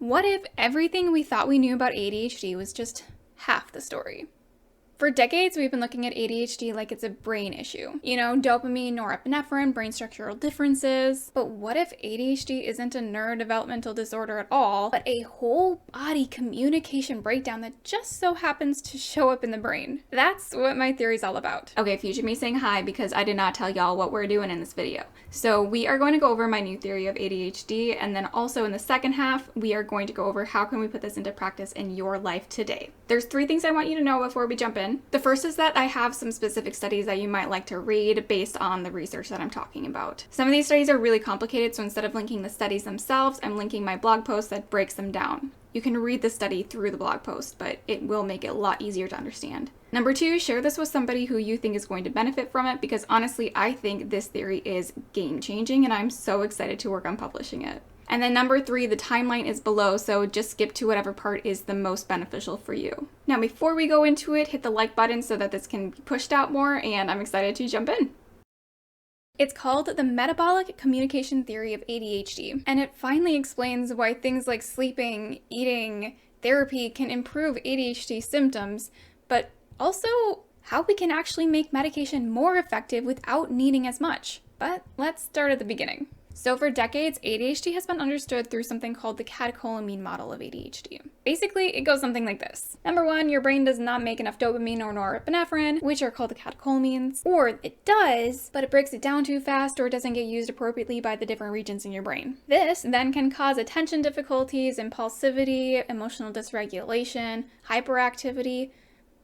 What if everything we thought we knew about ADHD was just half the story? For decades, we've been looking at ADHD like it's a brain issue. Dopamine, norepinephrine, brain structural differences. But what if ADHD isn't a neurodevelopmental disorder at all, but a whole body communication breakdown that just so happens to show up in the brain? That's what my theory is all about. Okay, future me saying hi because I did not tell y'all what we're doing in this video. So we are going to go over my new theory of ADHD, and then also in the second half, we are going to go over how can we put this into practice in your life today. There's 3 things I want you to know before we jump in. The first is that I have some specific studies that you might like to read based on the research that I'm talking about. Some of these studies are really complicated, so instead of linking the studies themselves, I'm linking my blog post that breaks them down. You can read the study through the blog post, but it will make it a lot easier to understand. Number 2, share this with somebody who you think is going to benefit from it, because honestly, I think this theory is game-changing, and I'm so excited to work on publishing it. And then number 3, the timeline is below, so just skip to whatever part is the most beneficial for you. Now, before we go into it, hit the like button so that this can be pushed out more, and I'm excited to jump in. It's called the Metabolic Communication Theory of ADHD, and it finally explains why things like sleeping, eating, therapy can improve ADHD symptoms, but also how we can actually make medication more effective without needing as much. But let's start at the beginning. So for decades, ADHD has been understood through something called the catecholamine model of ADHD. Basically, it goes something like this. Number 1, your brain does not make enough dopamine or norepinephrine, which are called the catecholamines, or it does, but it breaks it down too fast or it doesn't get used appropriately by the different regions in your brain. This then can cause attention difficulties, impulsivity, emotional dysregulation, hyperactivity,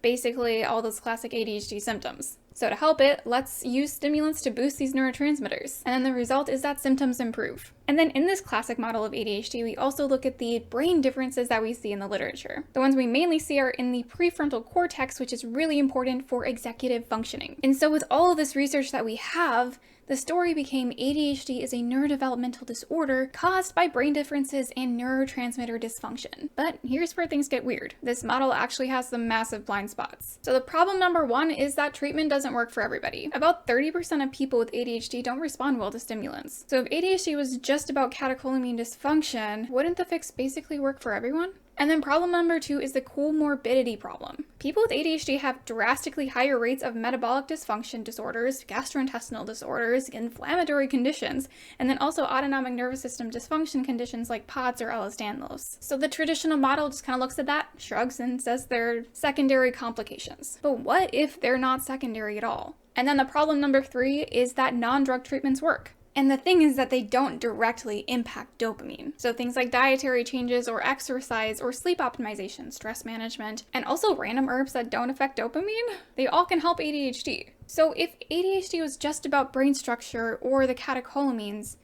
basically all those classic ADHD symptoms. So to help it, let's use stimulants to boost these neurotransmitters. And then the result is that symptoms improve. And then in this classic model of ADHD, we also look at the brain differences that we see in the literature. The ones we mainly see are in the prefrontal cortex, which is really important for executive functioning. And so with all of this research that we have, the story became ADHD is a neurodevelopmental disorder caused by brain differences and neurotransmitter dysfunction. But here's where things get weird. This model actually has some massive blind spots. So the problem number 1 is that treatment doesn't work for everybody. About 30% of people with ADHD don't respond well to stimulants. So if ADHD was just about catecholamine dysfunction, wouldn't the fix basically work for everyone? And then problem number 2 is the comorbidity problem. People with ADHD have drastically higher rates of metabolic dysfunction disorders, gastrointestinal disorders, inflammatory conditions, and then also autonomic nervous system dysfunction conditions like POTS or Ehlers-Danlos. So the traditional model just kind of looks at that, shrugs, and says they're secondary complications. But what if they're not secondary at all? And then the problem number 3 is that non-drug treatments work. And the thing is that they don't directly impact dopamine. So things like dietary changes or exercise or sleep optimization, stress management, and also random herbs that don't affect dopamine, they all can help ADHD. So if ADHD was just about brain structure or the catecholamines,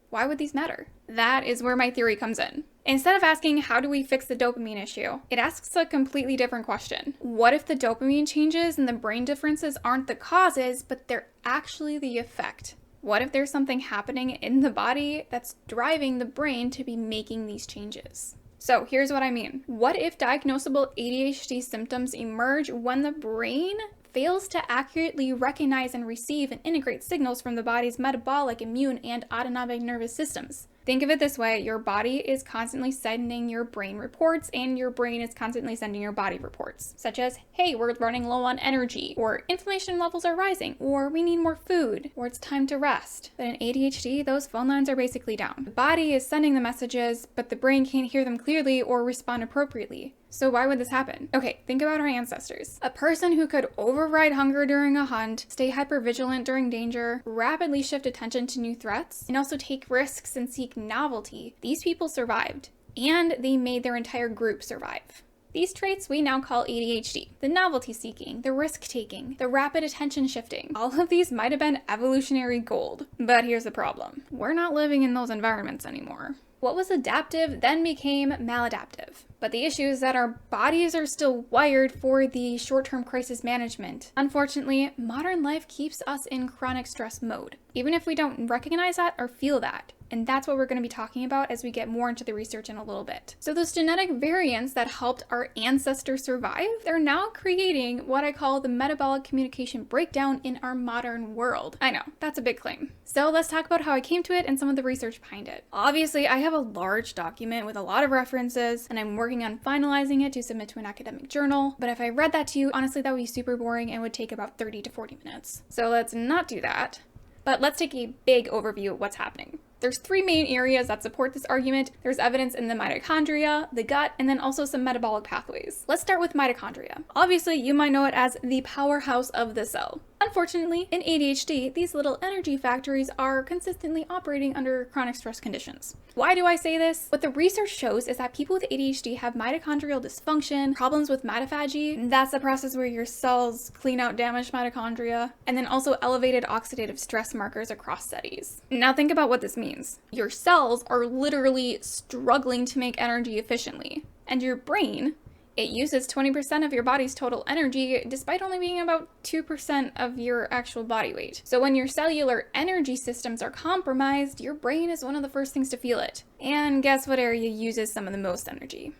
why would these matter? That is where my theory comes in. Instead of asking how do we fix the dopamine issue, it asks a completely different question. What if the dopamine changes and the brain differences aren't the causes, but they're actually the effect? What if there's something happening in the body that's driving the brain to be making these changes? So here's what I mean. What if diagnosable ADHD symptoms emerge when the brain fails to accurately recognize and receive and integrate signals from the body's metabolic, immune, and autonomic nervous systems? Think of it this way, your body is constantly sending your brain reports and your brain is constantly sending your body reports, such as, hey, we're running low on energy, or inflammation levels are rising, or we need more food, or it's time to rest. But in ADHD, those phone lines are basically down. The body is sending the messages, but the brain can't hear them clearly or respond appropriately. So why would this happen? Okay, think about our ancestors. A person who could override hunger during a hunt, stay hypervigilant during danger, rapidly shift attention to new threats, and also take risks and seek novelty. These people survived, and they made their entire group survive. These traits we now call ADHD. The novelty seeking, the risk taking, the rapid attention shifting. All of these might have been evolutionary gold. But here's the problem. We're not living in those environments anymore. What was adaptive then became maladaptive. But the issue is that our bodies are still wired for the short-term crisis management. Unfortunately, modern life keeps us in chronic stress mode. Even if we don't recognize that or feel that, And that's what we're going to be talking about as we get more into the research in a little bit. So those genetic variants that helped our ancestors survive, they're now creating what I call the metabolic communication breakdown in our modern world. I know, that's a big claim. So let's talk about how I came to it and some of the research behind it. Obviously, I have a large document with a lot of references, and I'm working on finalizing it to submit to an academic journal. But if I read that to you, honestly, that would be super boring and would take about 30 to 40 minutes. So let's not do that. But let's take a big overview of what's happening. There's three main areas that support this argument. There's evidence in the mitochondria, the gut, and then also some metabolic pathways. Let's start with mitochondria. Obviously, you might know it as the powerhouse of the cell. Unfortunately, in ADHD, these little energy factories are consistently operating under chronic stress conditions. Why do I say this? What the research shows is that people with ADHD have mitochondrial dysfunction, problems with mitophagy. That's the process where your cells clean out damaged mitochondria, and then also elevated oxidative stress markers across studies. Now think about what this means. Your cells are literally struggling to make energy efficiently, and your brain, it uses 20% of your body's total energy, despite only being about 2% of your actual body weight. So when your cellular energy systems are compromised, your brain is one of the first things to feel it. And guess what area uses some of the most energy?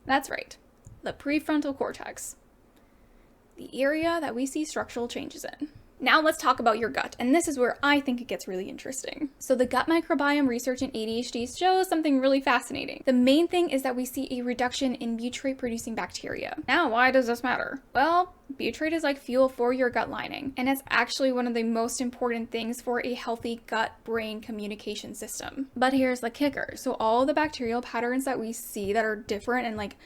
That's right, the prefrontal cortex, the area that we see structural changes in. Now let's talk about your gut, and this is where I think it gets really interesting. So the gut microbiome research in ADHD shows something really fascinating. The main thing is that we see a reduction in butyrate-producing bacteria. Now, why does this matter? Well, butyrate is like fuel for your gut lining, and it's actually one of the most important things for a healthy gut-brain communication system. But here's the kicker. So all the bacterial patterns that we see that are different and like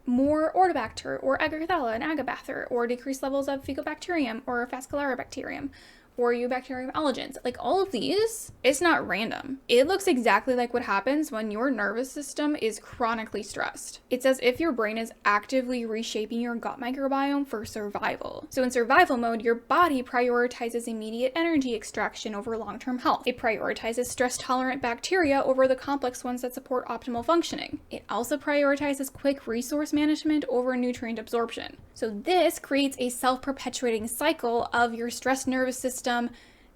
more Ortobacter or Agaricella and Agobacter, or decreased levels of Faecobacterium or Fascicularbacterium, or Eubacterium alligens. Like all of these, it's not random. It looks exactly like what happens when your nervous system is chronically stressed. It's as if your brain is actively reshaping your gut microbiome for survival. So in survival mode, your body prioritizes immediate energy extraction over long-term health. It prioritizes stress-tolerant bacteria over the complex ones that support optimal functioning. It also prioritizes quick resource management over nutrient absorption. So this creates a self-perpetuating cycle of your stressed nervous system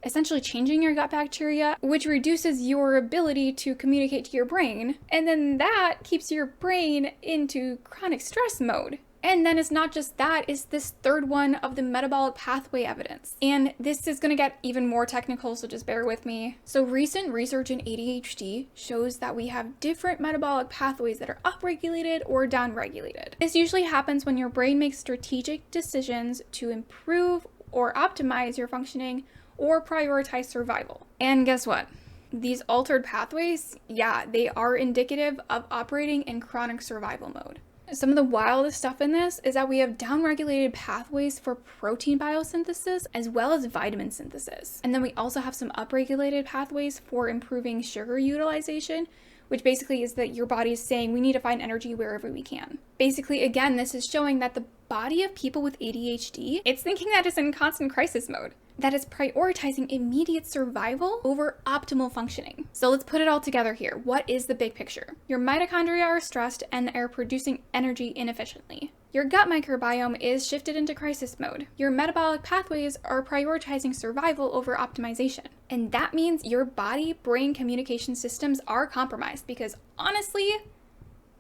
essentially changing your gut bacteria, which reduces your ability to communicate to your brain, and then that keeps your brain into chronic stress mode. And then it's not just that, it's this third one of the metabolic pathway evidence. And this is gonna get even more technical, so just bear with me. So recent research in ADHD shows that we have different metabolic pathways that are upregulated or downregulated. This usually happens when your brain makes strategic decisions to improve or optimize your functioning or prioritize survival. And guess what? These altered pathways, yeah, they are indicative of operating in chronic survival mode. Some of the wildest stuff in this is that we have downregulated pathways for protein biosynthesis as well as vitamin synthesis. And then we also have some upregulated pathways for improving sugar utilization, which basically is that your body is saying we need to find energy wherever we can. Basically, again, this is showing that the body of people with ADHD, it's thinking that it's in constant crisis mode, that is prioritizing immediate survival over optimal functioning. So let's put it all together here. What is the big picture? Your mitochondria are stressed and are producing energy inefficiently. Your gut microbiome is shifted into crisis mode. Your metabolic pathways are prioritizing survival over optimization. And that means your body-brain communication systems are compromised because honestly,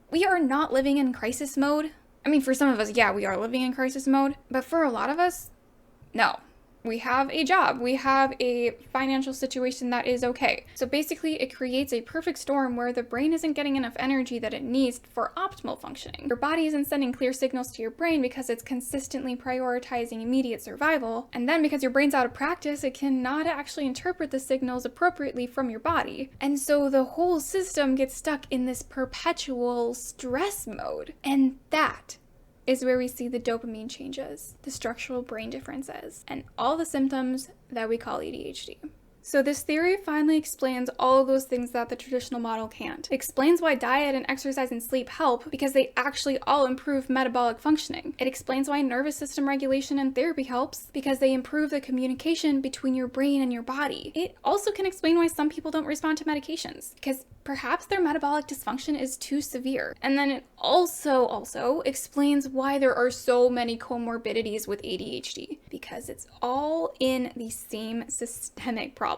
we are not living in crisis mode. I mean, for some of us, yeah, we are living in crisis mode, but for a lot of us, no. We have a job, we have a financial situation that is okay. So basically it creates a perfect storm where the brain isn't getting enough energy that it needs for optimal functioning. Your body isn't sending clear signals to your brain because it's consistently prioritizing immediate survival. And then because your brain's out of practice, it cannot actually interpret the signals appropriately from your body. And so the whole system gets stuck in this perpetual stress mode. And that is where we see the dopamine changes, the structural brain differences, and all the symptoms that we call ADHD. So this theory finally explains all of those things that the traditional model can't. It explains why diet and exercise and sleep help because they actually all improve metabolic functioning. It explains why nervous system regulation and therapy helps because they improve the communication between your brain and your body. It also can explain why some people don't respond to medications because perhaps their metabolic dysfunction is too severe. And then it also explains why there are so many comorbidities with ADHD because it's all in the same systemic problem.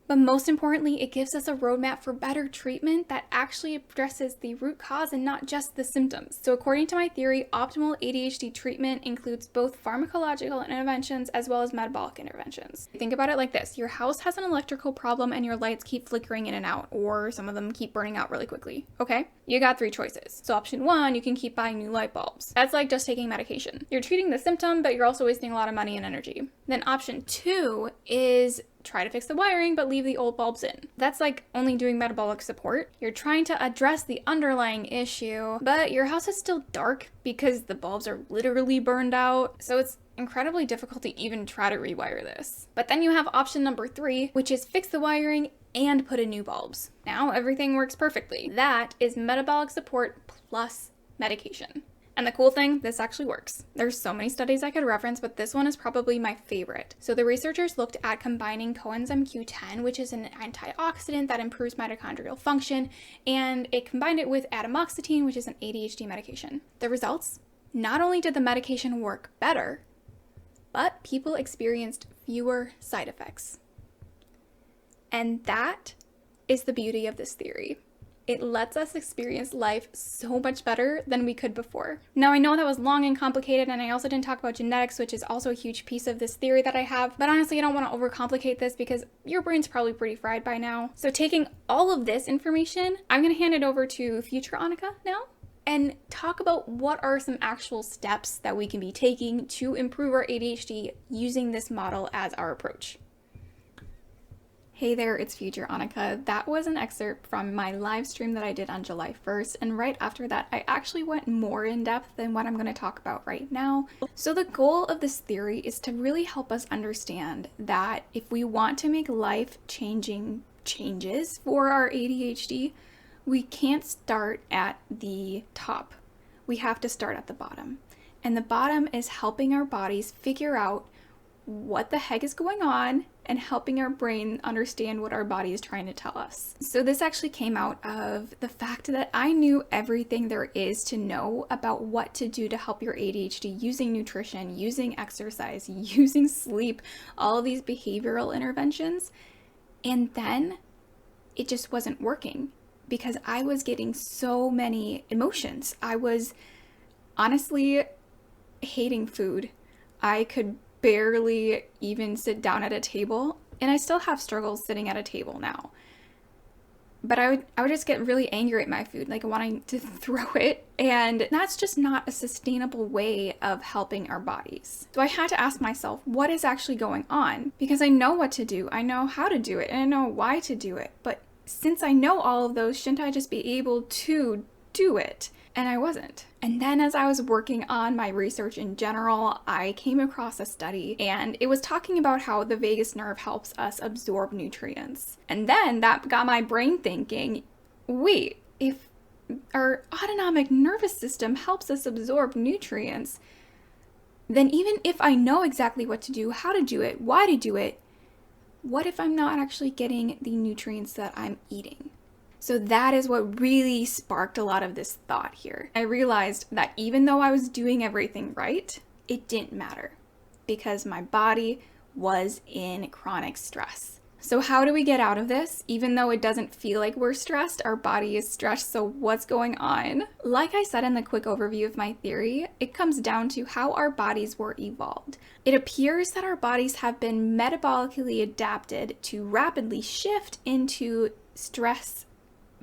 But most importantly, it gives us a roadmap for better treatment that actually addresses the root cause and not just the symptoms. So according to my theory, optimal ADHD treatment includes both pharmacological interventions as well as metabolic interventions. Think about it like this. Your house has an electrical problem and your lights keep flickering in and out, or some of them keep burning out really quickly. Okay? You got 3 choices. So option 1, you can keep buying new light bulbs. That's like just taking medication. You're treating the symptom, but you're also wasting a lot of money and energy. Then option 2 is try to fix the wiring, but leave the old bulbs in. That's like only doing metabolic support. You're trying to address the underlying issue, but your house is still dark because the bulbs are literally burned out. So it's incredibly difficult to even try to rewire this. But then you have option number 3, which is fix the wiring and put in new bulbs. Now everything works perfectly. That is metabolic support plus medication. And the cool thing, this actually works. There's so many studies I could reference, but this one is probably my favorite. So the researchers looked at combining coenzyme Q10, which is an antioxidant that improves mitochondrial function, and it combined it with atomoxetine, which is an ADHD medication. The results? Not only did the medication work better, but people experienced fewer side effects. And that is the beauty of this theory. It lets us experience life so much better than we could before. Now, I know that was long and complicated, and I also didn't talk about genetics, which is also a huge piece of this theory that I have, but honestly, I don't want to overcomplicate this because your brain's probably pretty fried by now. So taking all of this information, I'm going to hand it over to future Annika now and talk about what are some actual steps that we can be taking to improve our ADHD using this model as our approach. Hey there, it's future Annika. That was an excerpt from my live stream that I did on July 1st, and right after that, I actually went more in depth than what I'm going to talk about right now. So the goal of this theory is to really help us understand that if we want to make life-changing changes for our ADHD, we can't start at the top. We have to start at the bottom. And the bottom is helping our bodies figure out what the heck is going on and helping our brain understand what our body is trying to tell us. So this actually came out of the fact that I knew everything there is to know about what to do to help your ADHD using nutrition, using exercise, using sleep, all of these behavioral interventions. And then it just wasn't working because I was getting so many emotions. I was honestly hating food. I could barely even sit down at a table, and I still have struggles sitting at a table now. But I would just get really angry at my food, like wanting to throw it, and that's just not a sustainable way of helping our bodies. So I had to ask myself, what is actually going on? Because I know what to do, I know how to do it, and I know why to do it. But since I know all of those, shouldn't I just be able to do it? And I wasn't. And then as I was working on my research in general, I came across a study and it was talking about how the vagus nerve helps us absorb nutrients. And then that got my brain thinking, wait, if our autonomic nervous system helps us absorb nutrients, then even if I know exactly what to do, how to do it, why to do it, what if I'm not actually getting the nutrients that I'm eating? So that is what really sparked a lot of this thought here. I realized that even though I was doing everything right, it didn't matter because my body was in chronic stress. So how do we get out of this? Even though it doesn't feel like we're stressed, our body is stressed, so what's going on? Like I said in the quick overview of my theory, it comes down to how our bodies were evolved. It appears that our bodies have been metabolically adapted to rapidly shift into stress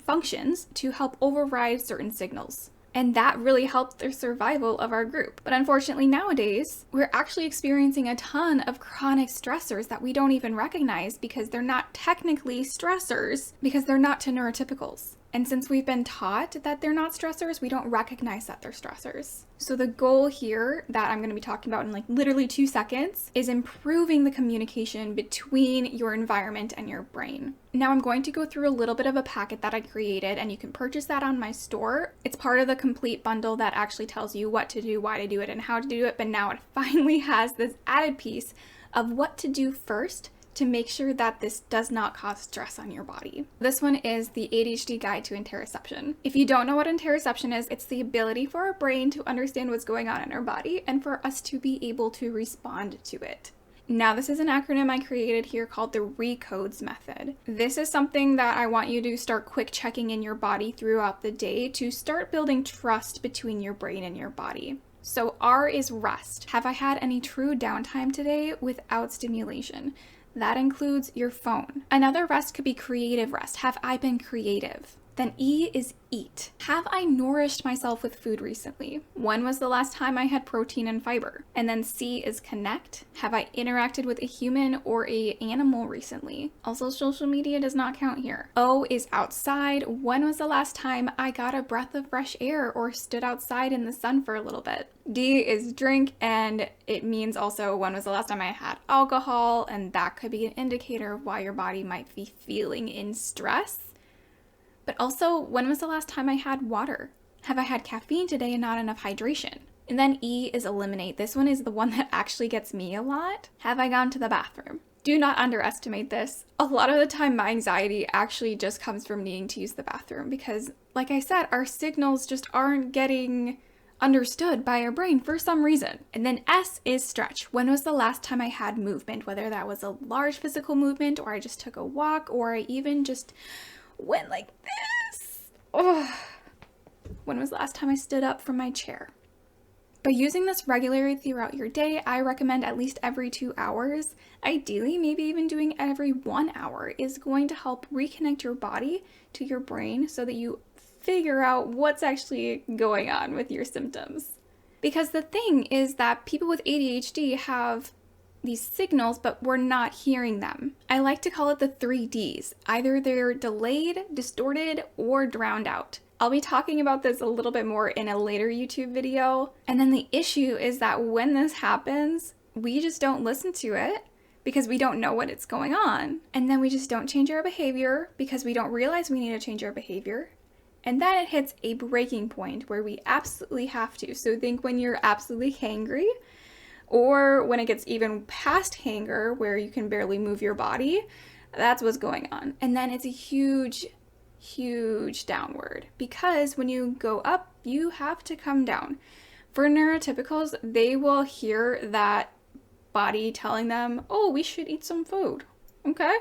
functions to help override certain signals. And that really helped the survival of our group. But unfortunately nowadays, we're actually experiencing a ton of chronic stressors that we don't even recognize because they're not technically stressors because they're not to neurotypicals. And since we've been taught that they're not stressors, we don't recognize that they're stressors. So the goal here that I'm going to be talking about in like literally 2 seconds is improving the communication between your environment and your brain. Now I'm going to go through a little bit of a packet that I created and you can purchase that on my store. It's part of the complete bundle that actually tells you what to do, why to do it, and how to do it. But now it finally has this added piece of what to do first to make sure that this does not cause stress on your body. This one is the ADHD Guide to Interoception. If you don't know what interoception is, it's the ability for our brain to understand what's going on in our body and for us to be able to respond to it. Now, this is an acronym I created here called the Recodes method. This is something that I want you to start quick checking in your body throughout the day to start building trust between your brain and your body. So R is rest. Have I had any true downtime today without stimulation? That includes your phone. Another rest could be creative rest. Have I been creative? Then E is eat. Have I nourished myself with food recently? When was the last time I had protein and fiber? And then C is connect. Have I interacted with a human or an animal recently? Also, social media does not count here. O is outside. When was the last time I got a breath of fresh air or stood outside in the sun for a little bit? D is drink, and it means also when was the last time I had alcohol, and that could be an indicator of why your body might be feeling in stress. But also, when was the last time I had water? Have I had caffeine today and not enough hydration? And then E is eliminate. This one is the one that actually gets me a lot. Have I gone to the bathroom? Do not underestimate this. A lot of the time, my anxiety actually just comes from needing to use the bathroom because, like I said, our signals just aren't getting understood by our brain for some reason. And then S is stretch. When was the last time I had movement? Whether that was a large physical movement or I just took a walk or I even just went like this. Oh. When was the last time I stood up from my chair? By using this regularly throughout your day, I recommend at least every 2 hours. Ideally, maybe even doing every 1 hour is going to help reconnect your body to your brain so that you figure out what's actually going on with your symptoms. Because the thing is that people with ADHD have these signals, but we're not hearing them. I like to call it the 3 Ds. Either they're delayed, distorted, or drowned out. I'll be talking about this a little bit more in a later YouTube video. And then the issue is that when this happens, we just don't listen to it because we don't know what it's going on. And then we just don't change our behavior because we don't realize we need to change our behavior. And then it hits a breaking point where we absolutely have to. So think when you're absolutely hangry, or when it gets even past hanger where you can barely move your body, that's what's going on. And then it's a huge, huge downward because when you go up, you have to come down. For neurotypicals, they will hear that body telling them, oh, we should eat some food, okay?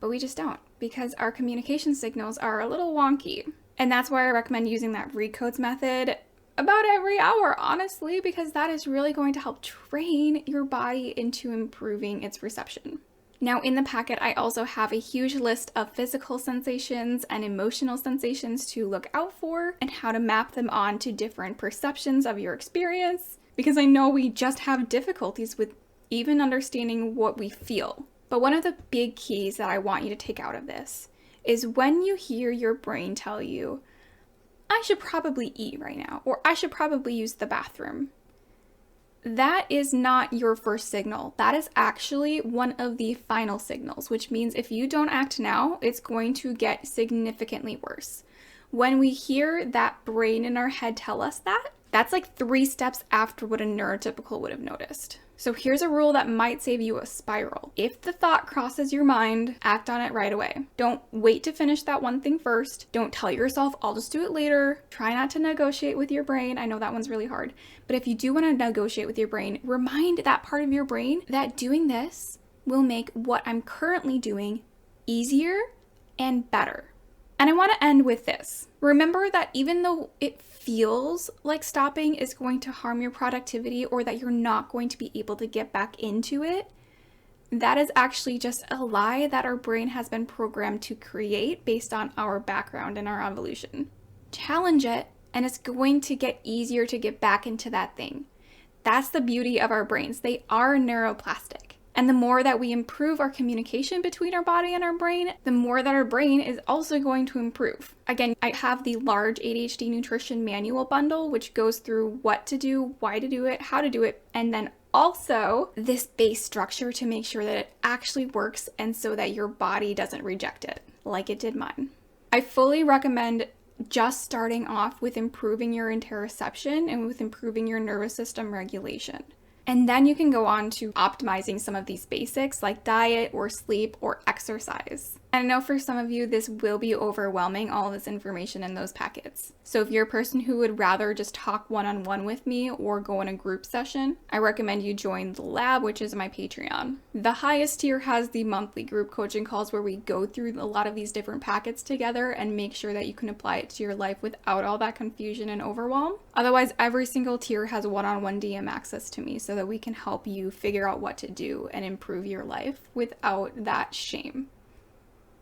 But we just don't because our communication signals are a little wonky. And that's why I recommend using that Recodes method about every hour, honestly, because that is really going to help train your body into improving its reception. Now, in the packet, I also have a huge list of physical sensations and emotional sensations to look out for and how to map them onto different perceptions of your experience, because I know we just have difficulties with even understanding what we feel. But one of the big keys that I want you to take out of this is when you hear your brain tell you, I should probably eat right now, or I should probably use the bathroom. That is not your first signal. That is actually one of the final signals, which means if you don't act now, it's going to get significantly worse. When we hear that brain in our head tell us that, that's like 3 steps after what a neurotypical would have noticed. So here's a rule that might save you a spiral. If the thought crosses your mind, act on it right away. Don't wait to finish that one thing first. Don't tell yourself, I'll just do it later. Try not to negotiate with your brain. I know that one's really hard. But if you do want to negotiate with your brain, remind that part of your brain that doing this will make what I'm currently doing easier and better. And I want to end with this. Remember that even though it feels like stopping is going to harm your productivity or that you're not going to be able to get back into it, that is actually just a lie that our brain has been programmed to create based on our background and our evolution. Challenge it, and it's going to get easier to get back into that thing. That's the beauty of our brains. They are neuroplastic. And the more that we improve our communication between our body and our brain, the more that our brain is also going to improve. Again, I have the large ADHD nutrition manual bundle, which goes through what to do, why to do it, how to do it, and then also this base structure to make sure that it actually works and so that your body doesn't reject it like it did mine. I fully recommend just starting off with improving your interoception and with improving your nervous system regulation. And then you can go on to optimizing some of these basics like diet or sleep or exercise. And I know for some of you, this will be overwhelming, all this information in those packets. So if you're a person who would rather just talk one-on-one with me or go in a group session, I recommend you join the lab, which is my Patreon. The highest tier has the monthly group coaching calls where we go through a lot of these different packets together and make sure that you can apply it to your life without all that confusion and overwhelm. Otherwise, every single tier has one-on-one DM access to me so that we can help you figure out what to do and improve your life without that shame.